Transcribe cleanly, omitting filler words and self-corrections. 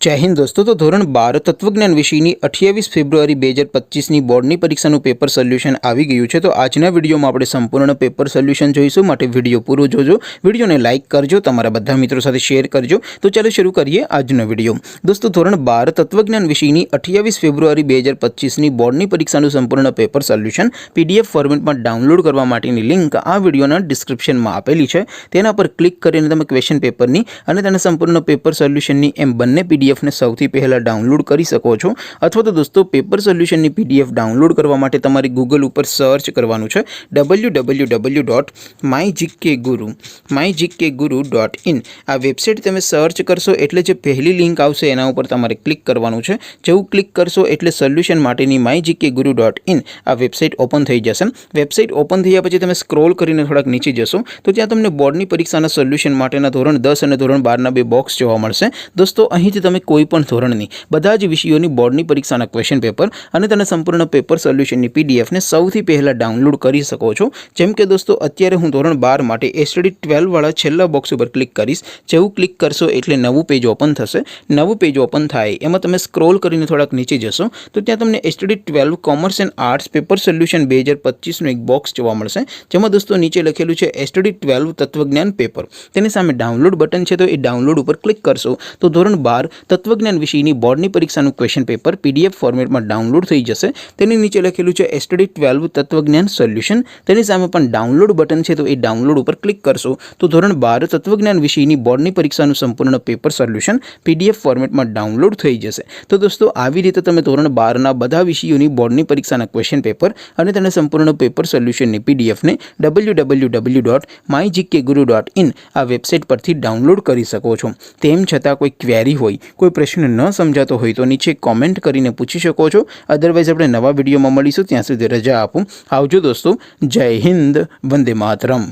जय हिंद दोस्तों। तो धोरण 12 तत्वज्ञान विषयની 28 ફેબ્રુઆરી 2025ની બોર્ડની પરીક્ષાનું પેપર સોલ્યુશન આવી ગયું છે। તો આજના વિડીયોમાં આપણે સંપૂર્ણ પેપર સોલ્યુશન જોઈશું, માટે વિડીયો પૂરો જોજો, વિડીયોને લાઇક કરજો, તમારા બધા મિત્રો સાથે શેર કરજો। તો ચાલો શરૂ કરીએ આજનો વિડીયો। દોસ્તો ધોરણ 12 તત્વજ્ઞાન વિષયની 28 ફેબ્રુઆરી 2025ની બોર્ડની પરીક્ષાનું સંપૂર્ણ પેપર સોલ્યુશન PDF ફોર્મેટમાં ડાઉનલોડ કરવા માટેની લિંક આ વિડીયોના ડિસ્ક્રિપ્શનમાં આપેલી છે। તેના પર ક્લિક કરીને તમે ક્વેશ્ચન પેપરની અને તેના સંપૂર્ણ પેપર સોલ્યુશનની એમ બંને PDF ને સૌથી પહેલા ડાઉનલોડ કરી શકો છો। અથવા તો દોસ્તો પેપર સોલ્યુશનની PDF ડાઉનલોડ કરવા માટે તમારે ગૂગલ ઉપર સર્ચ કરવાનું છે www.mygkguru.in। આ વેબસાઇટ તમે સર્ચ કરશો એટલે જે પહેલી લિંક આવશે એના ઉપર તમારે ક્લિક કરવાનું છે। જેવું ક્લિક કરશો એટલે સોલ્યુશન માટેની mygkguru.in આ વેબસાઇટ ઓપન થઈ જશે। વેબસાઇટ ઓપન થયા પછી તમે સ્ક્રોલ કરીને થોડાક નીચે જશો તો ત્યાં તમને બોર્ડની પરીક્ષાના સોલ્યુશન માટેના ધોરણ 10 અને ધોરણ 12 ના બે બોક્સ જોવા મળશે। દોસ્તો અહીંથી તમે કોઈપણ ધોરણની બધા જ વિષયોની બોર્ડની પરીક્ષાના ક્વેશ્ચન પેપર અને તેના સંપૂર્ણ પેપર સોલ્યુશનની PDF ને સૌથી પહેલા ડાઉનલોડ કરી શકો છો। જેમ કે દોસ્તો અત્યારે હું ધોરણ 12 માટે STD 12 વાળા છેલ્લા બોક્સ ઉપર ક્લિક કરીશ। જેવું ક્લિક કરશો એટલે નવું પેજ ઓપન થશે। નવું પેજ ઓપન થાય એમાં તમે સ્ક્રોલ કરીને થોડાક નીચે જશો તો ત્યાં તમને STD 12 commerce and arts paper solution 2025 નું એક બોક્સ જોવા મળશે, જેમાં દોસ્તો નીચે લખેલું છે STD 12 તત્વજ્ઞાન પેપર। તેની સામે ડાઉનલોડ બટન છે, તો એ ડાઉનલોડ ઉપર ક્લિક કરશો તો ધોરણ 12 તત્વજ્ઞાન વિષયની બોર્ડની પરીક્ષાનું ક્વેશ્ચન પેપર PDF ફોર્મેટમાં ડાઉનલોડ થઈ જશે। તેની નીચે લખેલું છે STD 12 તત્વજ્ઞાન સોલ્યુશન। તેની સામે પણ ડાઉનલોડ બટન છે, તો એ ડાઉનલોડ ઉપર ક્લિક કરશો તો ધોરણ 12 તત્વજ્ઞાન વિષયની બોર્ડની પરીક્ષાનું સંપૂર્ણ પેપર સોલ્યુશન PDF ફોર્મેટમાં ડાઉનલોડ થઈ જશે। તો દોસ્તો આવી રીતે તમે ધોરણ 12 ના બધા વિષયોની બોર્ડની પરીક્ષાના ક્વેશ્ચન પેપર અને તેના સંપૂર્ણ પેપર સોલ્યુશનની PDF ને www.mygkguru.in આ વેબસાઇટ પરથી ડાઉનલોડ કરી શકો છો। તેમ છતાં કોઈ ક્વેરી હોય, કોઈ પ્રશ્ન ન સમજાતો હોય તો નીચે કોમેન્ટ કરીને પૂછી શકો છો। અધરવાઇઝ આપણે નવા વિડીયોમાં મળીશું, ત્યાં સુધી રજા આપો। આવજો દોસ્તો। જય હિન્દ, વંદે માતરમ।